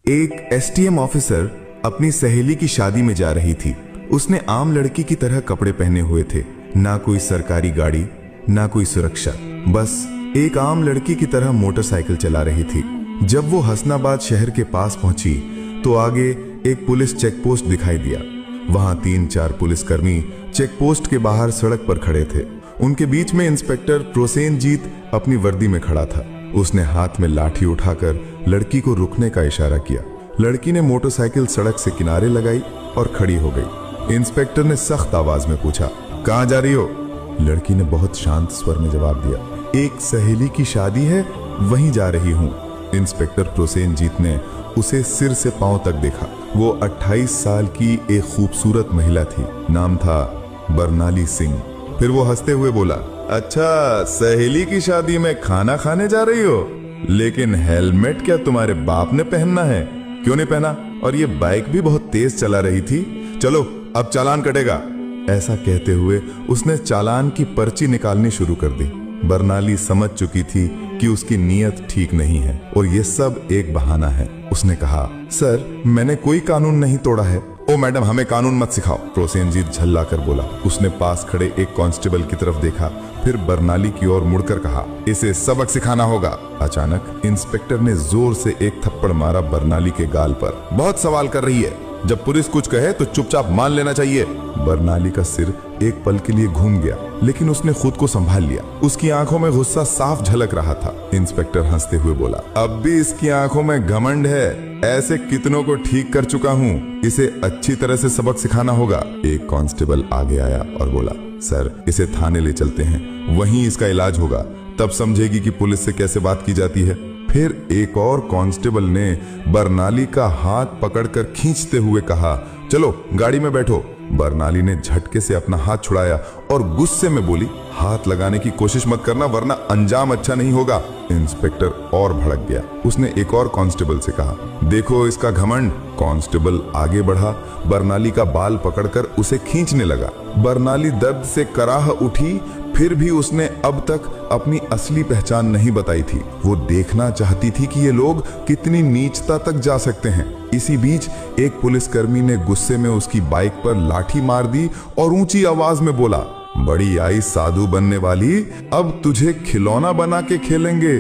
एक STM officer अपनी सहेली की शादी में जा रही थी। उसने आम लड़की की तरह कपड़े पहने हुए थे, ना कोई सरकारी गाड़ी, ना कोई सुरक्षा, बस एक आम लड़की की तरह मोटरसाइकिल चला रही थी। जब वो हसनाबाद शहर के पास पहुंची तो आगे एक पुलिस चेक पोस्ट दिखाई दिया। वहां 3-4 पुलिसकर्मी चेक पोस्ट के बाहर सड़क पर खड़े थे। उनके बीच में इंस्पेक्टर प्रोसेनजीत अपनी वर्दी में खड़ा था। उसने हाथ में लाठी उठाकर लड़की को रुकने का इशारा किया। लड़की ने मोटरसाइकिल सड़क से किनारे लगाई और खड़ी हो गई। इंस्पेक्टर ने सख्त आवाज में पूछा, कहां जा रही हो? लड़की ने बहुत शांत स्वर में जवाब दिया, एक सहेली की शादी है, वहीं जा रही हूं। इंस्पेक्टर प्रोसेनजीत ने उसे सिर से पांव तक देखा। वो 28 साल की एक खूबसूरत महिला थी। नाम था बरनाली सिंह। फिर वो हंसते हुए बोला, अच्छा, सहेली की शादी में खाना खाने जा रही हो? लेकिन हेलमेट क्या तुम्हारे बाप ने पहनना है? क्यों नहीं पहना? और ये बाइक भी बहुत तेज चला रही थी। चलो अब चालान कटेगा। ऐसा कहते हुए उसने चालान की पर्ची निकालनी शुरू कर दी। बरनाली समझ चुकी थी कि उसकी नीयत ठीक नहीं है और ये सब एक बहाना है। उसने कहा, सर, मैंने कोई कानून नहीं तोड़ा है। ओ मैडम, हमें कानून मत सिखाओ, प्रोसेनजीत झल्ला कर बोला। उसने पास खड़े एक कांस्टेबल की तरफ देखा, फिर बरनाली की ओर मुड़कर कहा, इसे सबक सिखाना होगा। अचानक इंस्पेक्टर ने जोर से एक थप्पड़ मारा बरनाली के गाल पर। बहुत सवाल कर रही है, जब पुलिस कुछ कहे तो चुपचाप मान लेना चाहिए। बरनाली का सिर एक पल के लिए घूम गया, लेकिन उसने खुद को संभाल लिया। उसकी आंखों में गुस्सा साफ झलक रहा था। इंस्पेक्टर हंसते हुए बोला, अब भी इसकी आंखों में घमंड है। ऐसे कितनों को ठीक कर चुका हूँ, इसे अच्छी तरह से सबक सिखाना होगा। एक कांस्टेबल आगे आया और बोला, सर, इसे थाने ले चलते हैं, वहीं इसका इलाज होगा, तब समझेगी कि पुलिस से कैसे बात की जाती है। फिर एक और कांस्टेबल ने बरनाली का हाथ पकड़कर खींचते हुए कहा, चलो गाड़ी में बैठो। बरनाली ने झटके से अपना हाथ छुड़ाया और गुस्से में बोली, हाथ लगाने की कोशिश मत करना, वरना अंजाम अच्छा नहीं होगा। इंस्पेक्टर और भड़क गया। उसने एक और कांस्टेबल से कहा, देखो इसका घमंड। कांस्टेबल आगे बढ़ा, बरनाली का बाल पकड़कर उसे खींचने लगा। बरनाली दर्द से कराह उठी, फिर भी उसने अब तक अपनी असली पहचान नहीं बताई थी। वो देखना चाहती थी कि ये लोग कितनी नीचता तक जा सकते हैं। इसी बीच एक पुलिसकर्मी ने गुस्से में उसकी बाइक पर लाठी मार दी और ऊंची आवाज में बोला, बड़ी आई साधु बनने वाली, अब तुझे खिलौना बना के खेलेंगे।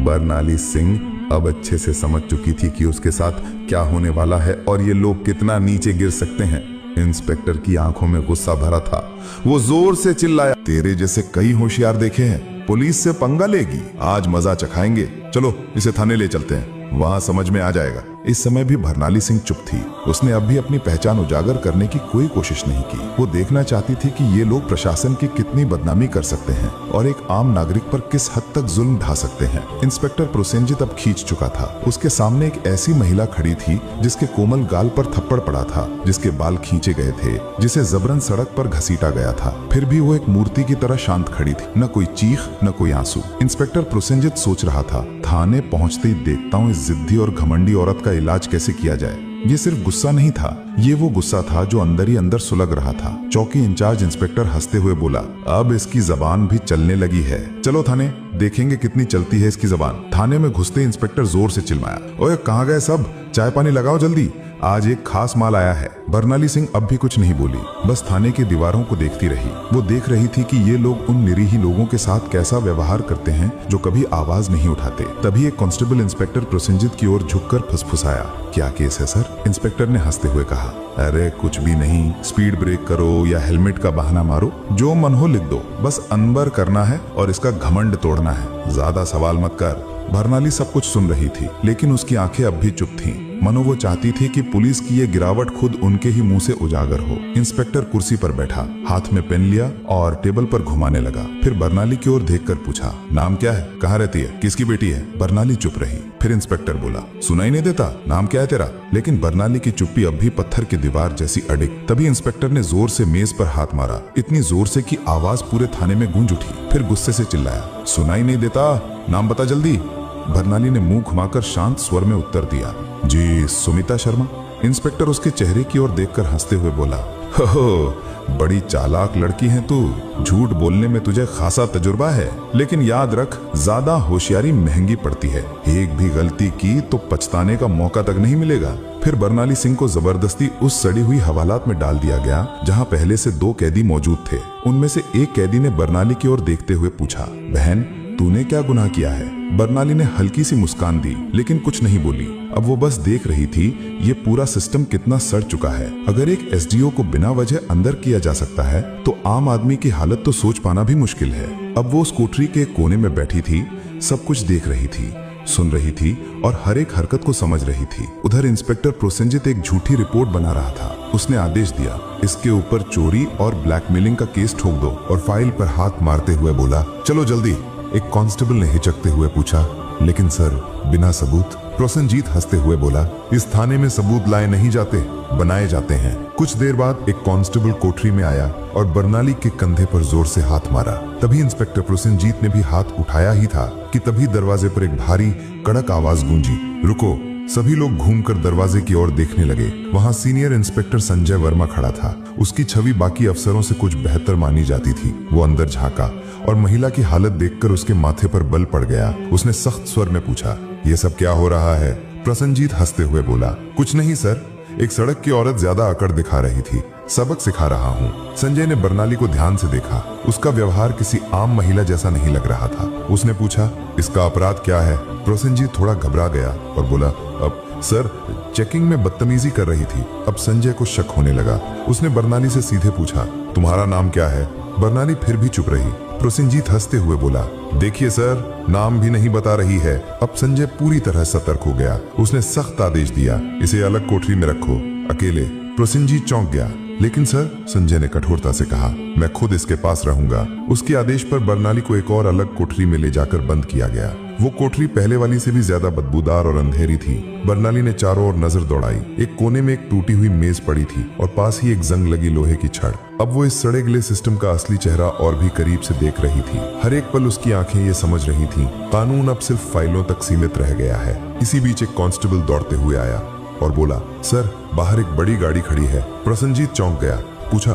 बरनाली सिंह अब अच्छे से समझ चुकी थी कि उसके साथ क्या होने वाला है और ये लोग कितना नीचे गिर सकते हैं। इंस्पेक्टर की आंखों में गुस्सा भरा था। वो जोर से चिल्लाया, तेरे जैसे कई होशियार देखे हैं, पुलिस से पंगा लेगी, आज मजा चखाएंगे। चलो इसे थाने ले चलते हैं, वहां समझ में आ जाएगा। इस समय भी बरनाली सिंह चुप थी। उसने अब भी अपनी पहचान उजागर करने की कोई कोशिश नहीं की। वो देखना चाहती थी कि ये लोग प्रशासन की कितनी बदनामी कर सकते हैं और एक आम नागरिक पर किस हद तक जुल्म ढा सकते हैं। इंस्पेक्टर प्रोसेनजीत अब खींच चुका था। उसके सामने एक ऐसी महिला खड़ी थी जिसके कोमल गाल पर थप्पड़ पड़ा था, जिसके बाल खींचे गए थे, जिसे जबरन सड़क पर घसीटा गया था। फिर भी वो एक मूर्ति की तरह शांत खड़ी थी, न कोई चीख न कोई आंसू। इंस्पेक्टर प्रोसेनजीत सोच रहा था, थाने पहुंचते ही देखता हूँ इस जिद्दी और घमंडी औरत का इलाज कैसे किया जाए। ये सिर्फ गुस्सा नहीं था, ये वो गुस्सा था जो अंदर ही अंदर सुलग रहा था। चौकी इंचार्ज इंस्पेक्टर हंसते हुए बोला, अब इसकी जबान भी चलने लगी है, चलो थाने, देखेंगे कितनी चलती है इसकी जबान। थाने में घुसते इंस्पेक्टर जोर से चिल्लाया, ओए कहाँ गए सब, चाय पानी लगाओ जल्दी, आज एक खास माल आया है। बरनाली सिंह अब भी कुछ नहीं बोली, बस थाने की दीवारों को देखती रही। वो देख रही थी कि ये लोग उन निरीह लोगों के साथ कैसा व्यवहार करते हैं जो कभी आवाज नहीं उठाते। तभी एक कांस्टेबल इंस्पेक्टर प्रोसेनजीत की ओर झुककर फुसफुसाया, क्या केस है सर? इंस्पेक्टर ने हंसते हुए कहा, अरे कुछ भी नहीं, स्पीड ब्रेक करो या हेलमेट का बहाना मारो, जो मन हो लिख दो, बस अनबर करना है और इसका घमंड तोड़ना है, ज्यादा सवाल मत कर। बरनाली सब कुछ सुन रही थी, लेकिन उसकी आंखें अब भी चुप थीं। मनो वो चाहती थी कि पुलिस की ये गिरावट खुद उनके ही मुंह से उजागर हो। इंस्पेक्टर कुर्सी पर बैठा, हाथ में पेन लिया और टेबल पर घुमाने लगा। फिर बरनाली की ओर देखकर पूछा, नाम क्या है, कहाँ रहती है, किसकी बेटी है? बरनाली चुप रही। फिर इंस्पेक्टर बोला, सुनाई नहीं देता, नाम क्या है तेरा? लेकिन बरनाली की चुप्पी अब भी पत्थर की दीवार जैसी अडिग। तभी इंस्पेक्टर ने जोर से मेज पर हाथ मारा, इतनी जोर से कि आवाज पूरे थाने में गूंज उठी। फिर गुस्से से चिल्लाया, सुनाई नहीं देता, नाम बता जल्दी। बरनाली ने मुंह घुमाकर शांत स्वर में उत्तर दिया, जी सुमिता शर्मा। इंस्पेक्टर उसके चेहरे की ओर देखकर हंसते हुए बोला, हो बड़ी चालाक लड़की है तू, झूठ बोलने में तुझे खासा तजुर्बा है, लेकिन याद रख ज्यादा होशियारी महंगी पड़ती है। एक भी गलती की तो पछताने का मौका तक नहीं मिलेगा। फिर बरनाली सिंह को जबरदस्ती उस सड़ी हुई हवालात में डाल दिया गया जहां पहले से 2 कैदी मौजूद थे। उनमें से एक कैदी ने बरनाली की ओर देखते हुए पूछा, बहन तूने क्या गुनाह किया है? बरनाली ने हल्की सी मुस्कान दी लेकिन कुछ नहीं बोली। अब वो बस देख रही थी ये पूरा सिस्टम कितना सड़ चुका है। अगर एक एसडीओ को बिना वजह अंदर किया जा सकता है तो आम आदमी की हालत तो सोच पाना भी मुश्किल है। अब वो उस कोठरी के कोने में बैठी थी, सब कुछ देख रही थी, सुन रही थी और हर एक हरकत को समझ रही थी। उधर इंस्पेक्टर प्रोसेनजीत एक झूठी रिपोर्ट बना रहा था। उसने आदेश दिया, इसके ऊपर चोरी और ब्लैकमेलिंग का केस ठोक दो, और फाइल पर हाथ मारते हुए बोला, चलो जल्दी। एक कांस्टेबल ने हिचकते हुए पूछा, लेकिन सर बिना सबूत? प्रोसेनजीत हंसते हुए बोला, इस थाने में सबूत लाए नहीं जाते, बनाए जाते हैं। कुछ देर बाद एक कांस्टेबल कोठरी में आया और बरनाली के कंधे पर जोर से हाथ मारा। तभी इंस्पेक्टर प्रोसेनजीत ने भी हाथ उठाया ही था कि तभी दरवाजे पर एक भारी कड़क आवाज गूंजी, रुको। सभी लोग घूमकर दरवाजे की ओर देखने लगे। वहां सीनियर इंस्पेक्टर संजय वर्मा खड़ा था। उसकी छवि बाकी अफसरों से कुछ बेहतर मानी जाती थी। वो अंदर झांका और महिला की हालत देखकर उसके माथे पर बल पड़ गया। उसने सख्त स्वर में पूछा, ये सब क्या हो रहा है? प्रोसेनजीत हंसते हुए बोला, कुछ नहीं सर, एक सड़क की औरत ज्यादा अकड़ दिखा रही थी, सबक सिखा रहा हूँ। संजय ने बरनाली को ध्यान से देखा। उसका व्यवहार किसी आम महिला जैसा नहीं लग रहा था। उसने पूछा, इसका अपराध क्या है? प्रोसेनजीत थोड़ा घबरा गया और बोला, अब सर चेकिंग में बदतमीजी कर रही थी। अब संजय को शक होने लगा। उसने बरनाली से सीधे पूछा, तुम्हारा नाम क्या है? बरनाली फिर भी चुप रही। प्रोसेनजीत हंसते हुए बोला, देखिए सर, नाम भी नहीं बता रही है। अब संजय पूरी तरह सतर्क हो गया। उसने सख्त आदेश दिया, इसे अलग कोठरी में रखो, अकेले। प्रोसेनजीत चौंक गया। लेकिन सर, संजय ने कठोरता से कहा, मैं खुद इसके पास रहूंगा। उसके आदेश पर बरनाली को एक और अलग कोठरी में ले जाकर बंद किया गया। वो कोठरी पहले वाली से भी ज्यादा बदबूदार और अंधेरी थी। बरनाली ने चारों ओर नजर दौड़ाई। एक कोने में एक टूटी हुई मेज पड़ी थी और पास ही एक जंग लगी लोहे की छड़। अब वो इस सड़े गले सिस्टम का असली चेहरा और भी करीब से देख रही थी। हर एक पल उसकी आंखें ये समझ रही थीं, कानून अब सिर्फ फाइलों तक सीमित रह गया है। इसी बीच एक कांस्टेबल दौड़ते हुए आया और बोला, सर बाहर एक बड़ी गाड़ी खड़ी है। प्रोसेनजीत चौंक गया। पूछा,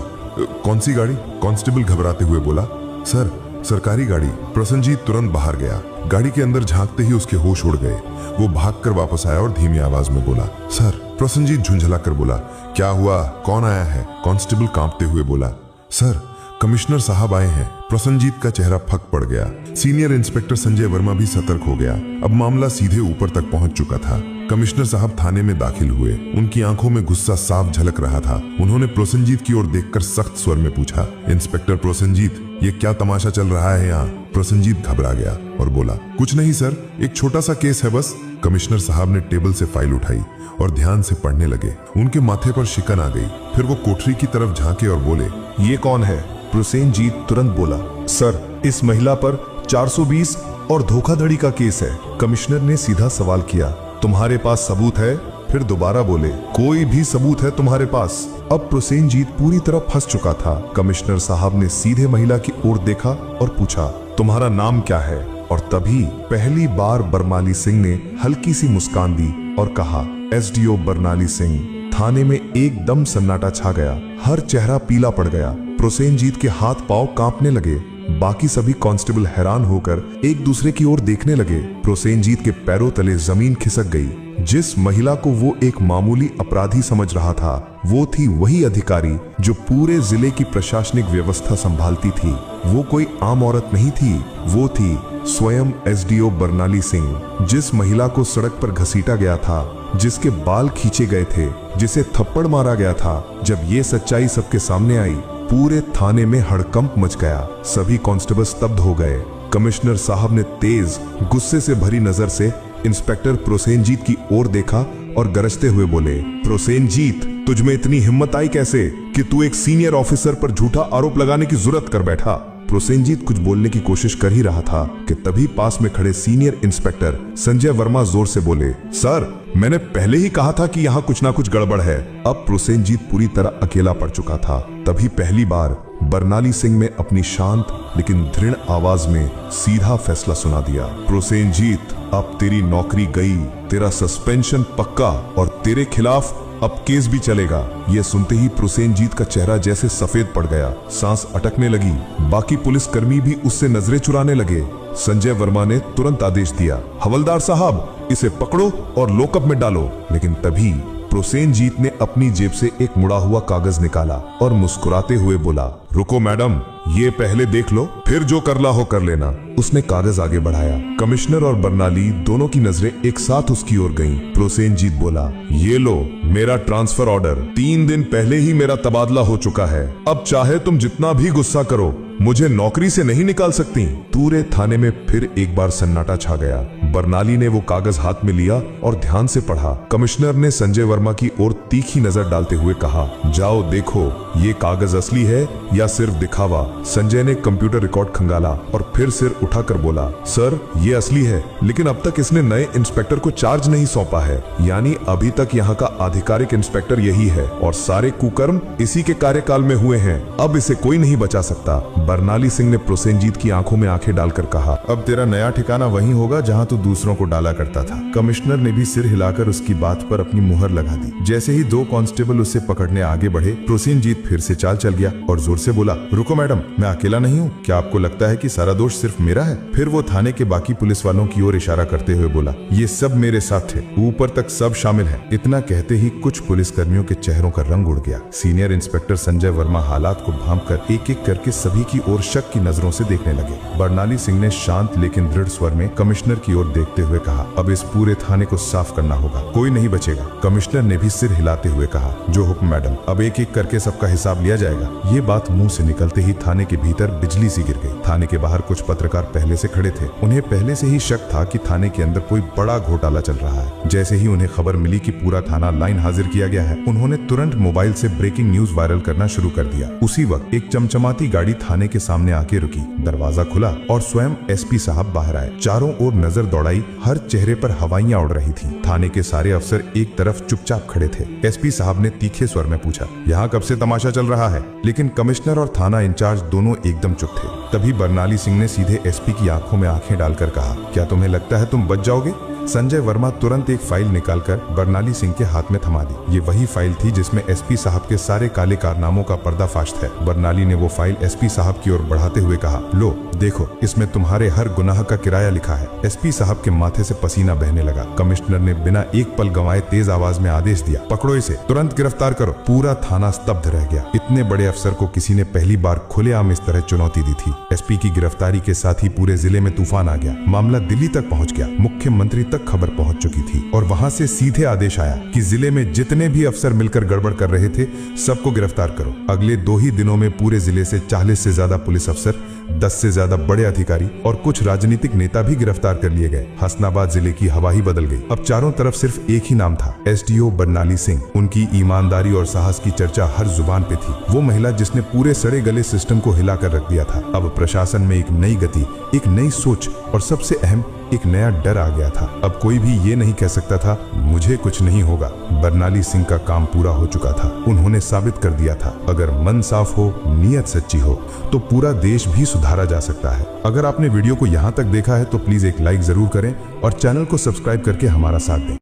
कौन सी गाड़ी? कांस्टेबल घबराते हुए बोला, सर सरकारी गाड़ी। प्रोसेनजीत तुरंत बाहर गया। गाड़ी के अंदर झांकते ही उसके होश उड़ गए। वो भागकर वापस आया और धीमी आवाज में बोला, सर। प्रोसेनजीत झुंझला कर बोला, क्या हुआ? कौन आया है? कांस्टेबल कांपते हुए बोला, सर कमिश्नर साहब आए हैं। प्रोसेनजीत का चेहरा फक पड़ गया। सीनियर इंस्पेक्टर संजय वर्मा भी सतर्क हो गया। अब मामला सीधे ऊपर तक पहुंच चुका था। कमिश्नर साहब थाने में दाखिल हुए। उनकी आंखों में गुस्सा साफ झलक रहा था। उन्होंने प्रोसेनजीत की ओर देखकर सख्त स्वर में पूछा, इंस्पेक्टर प्रोसेनजीत, ये क्या तमाशा चल रहा है यहाँ? प्रोसेनजीत घबरा गया और बोला, कुछ नहीं सर, एक छोटा सा केस है बस। कमिश्नर साहब ने टेबल से फाइल उठाई और ध्यान से पढ़ने लगे। उनके माथे पर शिकन आ गई। फिर वो कोठरी की तरफ झांके और बोले, ये कौन है? प्रोसेनजीत तुरंत बोला, सर इस महिला पर 420 और धोखाधड़ी का केस है। कमिश्नर ने सीधा सवाल किया, तुम्हारे पास सबूत है? फिर दोबारा बोले, कोई भी सबूत है तुम्हारे पास? अब प्रोसेनजीत पूरी तरह फंस चुका था। कमिश्नर साहब ने सीधे महिला की ओर देखा और पूछा, तुम्हारा नाम क्या है? और तभी पहली बार बरनाली सिंह ने हल्की सी मुस्कान दी और कहा, एसडीओ बरनाली सिंह। थाने में एकदम सन्नाटा छा गया। हर चेहरा पीला पड़ गया। प्रोसेनजीत के हाथ पांव कांपने लगे। बाकी सभी कांस्टेबल हैरान होकर एक दूसरे की ओर देखने लगे। प्रोसेनजीत के पैरों तले जमीन खिसक गई। जिस महिला को वो एक मामूली अपराधी समझ रहा था, वो थी वही अधिकारी जो पूरे जिले की प्रशासनिक व्यवस्था संभालती थी। वो कोई आम औरत नहीं थी, वो थी स्वयं एसडीओ बरनाली सिंह। जिस महिला को सड़क पर घसीटा गया था, जिसके बाल खींचे गए थे, जिसे थप्पड़ मारा गया था, जब ये सच्चाई सबके सामने आई, पूरे थाने में हड़कंप मच गया। सभी कांस्टेबल स्तब्ध हो गए। कमिश्नर साहब ने तेज गुस्से से भरी नजर से इंस्पेक्टर प्रोसेनजीत की ओर देखा और गरजते हुए बोले, प्रोसेनजीत, तुझमें इतनी हिम्मत आई कैसे कि तू एक सीनियर ऑफिसर पर झूठा आरोप लगाने की जुर्रत कर बैठा? प्रोसेनजीत कुछ बोलने की कोशिश कर ही रहा था कि तभी पास में खड़े सीनियर इंस्पेक्टर संजय वर्मा जोर से बोले, सर मैंने पहले ही कहा था कि यहाँ कुछ ना कुछ गड़बड़ है। अब प्रोसेनजीत पूरी तरह अकेला पड़ चुका था। तभी पहली बार बरनाली सिंह ने अपनी शांत लेकिन दृढ़ आवाज में सीधा फैसला सुना दिया, प्रोसेनजीत, अब तेरी नौकरी गई, तेरा सस्पेंशन पक्का और तेरे खिलाफ अब केस भी चलेगा। ये सुनते ही प्रोसेनजीत का चेहरा जैसे सफेद पड़ गया, सांस अटकने लगी। बाकी पुलिसकर्मी भी उससे नजरें चुराने लगे। संजय वर्मा ने तुरंत आदेश दिया, हवलदार साहब इसे पकड़ो और लॉकअप में डालो। लेकिन तभी प्रोसेनजीत ने अपनी जेब से एक मुड़ा हुआ कागज निकाला और मुस्कुराते हुए बोला, रुको मैडम, ये पहले देख लो, फिर जो करना हो कर लेना। उसने कागज आगे बढ़ाया। कमिश्नर और बर्नाली दोनों की नजरें एक साथ उसकी ओर गईं। प्रोसेनजीत बोला, ये लो मेरा ट्रांसफर ऑर्डर। 3 दिन पहले ही मेरा तबादला हो चुका है। अब चाहे तुम जितना भी गुस्सा करो, मुझे नौकरी से नहीं निकाल सकती। पूरे थाने में फिर एक बार सन्नाटा छा गया। बर्नाली ने वो कागज हाथ में लिया और ध्यान से पढ़ा। कमिश्नर ने संजय वर्मा की ओर तीखी नजर डालते हुए कहा, जाओ देखो ये कागज असली है या सिर्फ दिखावा। संजय ने कंप्यूटर रिकॉर्ड खंगाला और फिर सिर उठाकर बोला, सर ये असली है, लेकिन अब तक इसने नए इंस्पेक्टर को चार्ज नहीं सौंपा है। यानी अभी तक यहाँ का आधिकारिक इंस्पेक्टर यही है और सारे कुकर्म इसी के कार्यकाल में हुए हैं। अब इसे कोई नहीं बचा सकता। बर्नाली सिंह ने प्रोसेनजीत की आंखों में आंखें डालकर कहा, अब तेरा नया ठिकाना वहीं होगा जहां तू दूसरों को डाला करता था। कमिश्नर ने भी सिर हिलाकर उसकी बात पर अपनी मुहर लगा दी। जैसे ही 2 कांस्टेबल उसे पकड़ने आगे बढ़े, प्रोसेनजीत फिर से चाल चल गया और जोर से बोला, रुको मैडम, मैं अकेला नहीं हूँ। क्या आपको लगता है कि सारा दोष सिर्फ मेरा है? फिर वो थाने के बाकी पुलिस वालों की ओर इशारा करते हुए बोला, ये सब मेरे साथ थे, ऊपर तक सब शामिल है। इतना कहते ही कुछ पुलिसकर्मियों के चेहरों का रंग उड़ गया। सीनियर इंस्पेक्टर संजय वर्मा हालात को भांपकर एक एक करके सभी की ओर शक की नजरों से देखने लगे। बर्नाली सिंह ने शांत लेकिन दृढ़ स्वर में कमिश्नर की ओर देखते हुए कहा, अब इस पूरे थाने को साफ करना होगा, कोई नहीं बचेगा। कमिश्नर ने भी सिर हिलाते हुए कहा, जो हुक्म मैडम, अब एक एक करके सबका हिसाब लिया जाएगा। ये बात मुंह से निकलते ही थाने के भीतर बिजली सी गिर गई। थाने के बाहर कुछ पत्रकार पहले से खड़े थे। उन्हें पहले से ही शक था कि थाने के अंदर कोई बड़ा घोटाला चल रहा है। जैसे ही उन्हें खबर मिली कि पूरा थाना लाइन हाजिर किया गया है, उन्होंने तुरंत मोबाइल से ब्रेकिंग न्यूज वायरल करना शुरू कर दिया। उसी वक्त एक चमचमाती गाड़ी थाने के सामने आके रुकी। दरवाजा खुला और स्वयं एसपी साहब बाहर आए। चारों ओर नजर दौड़ाई, हर चेहरे पर हवाइयां उड़ रही थी। थाने के सारे अफसर एक तरफ चुपचाप खड़े थे। एसपी साहब ने तीखे स्वर में पूछा, यहाँ कब से तमाशा चल रहा है? लेकिन कमिश्नर और थाना इंचार्ज दोनों एकदम चुप थे। तभी बर्नाली सिंह ने सीधे एसपी की आंखों में आंखें डालकर कहा, क्या तुम्हें लगता है तुम बच जाओगे? संजय वर्मा तुरंत एक फाइल निकालकर बर्नाली सिंह के हाथ में थमा दी। ये वही फाइल थी जिसमें एसपी साहब के सारे काले कारनामों का पर्दाफाश था। बर्नाली ने वो फाइल एसपी साहब की ओर बढ़ाते हुए कहा, लो देखो, इसमें तुम्हारे हर गुनाह का किराया लिखा है। एसपी साहब के माथे से पसीना बहने लगा। कमिश्नर ने बिना एक पल गंवाए तेज आवाज में आदेश दिया, पकड़ो इसे, तुरंत गिरफ्तार करो। पूरा थाना स्तब्ध रह गया। इतने बड़े अफसर को किसी ने पहली बार खुलेआम इस तरह चुनौती दी थी। एसपी की गिरफ्तारी के साथ ही पूरे जिले में तूफान आ गया। मामला दिल्ली तक पहुंच गया। मुख्यमंत्री तक खबर पहुंच चुकी थी और वहां से सीधे आदेश आया कि जिले में जितने भी अफसर मिलकर गड़बड़ कर रहे थे, सबको गिरफ्तार करो। अगले 2 ही दिनों में पूरे जिले से 40 से ज्यादा पुलिस अफसर, 10 से ज्यादा बड़े अधिकारी और कुछ राजनीतिक नेता भी गिरफ्तार कर लिए गए। हसनाबाद जिले की हवा ही बदल गई। अब चारों तरफ सिर्फ एक ही नाम था, एसडीओ बर्नाली सिंह। उनकी ईमानदारी और साहस की चर्चा हर जुबान पे थी। वो महिला जिसने पूरे सड़े गले सिस्टम को हिलाकर रख दिया था। अब प्रशासन में एक नई गति, एक नई सोच और सबसे अहम एक नया डर आ गया था। अब कोई भी ये नहीं कह सकता था मुझे कुछ नहीं होगा। बर्नाली सिंह का काम पूरा हो चुका था। उन्होंने साबित कर दिया था, अगर मन साफ हो, नीयत सच्ची हो, तो पूरा देश भी सुधारा जा सकता है। अगर आपने वीडियो को यहाँ तक देखा है तो प्लीज एक लाइक जरूर करें और चैनल को सब्सक्राइब करके हमारा साथ दें।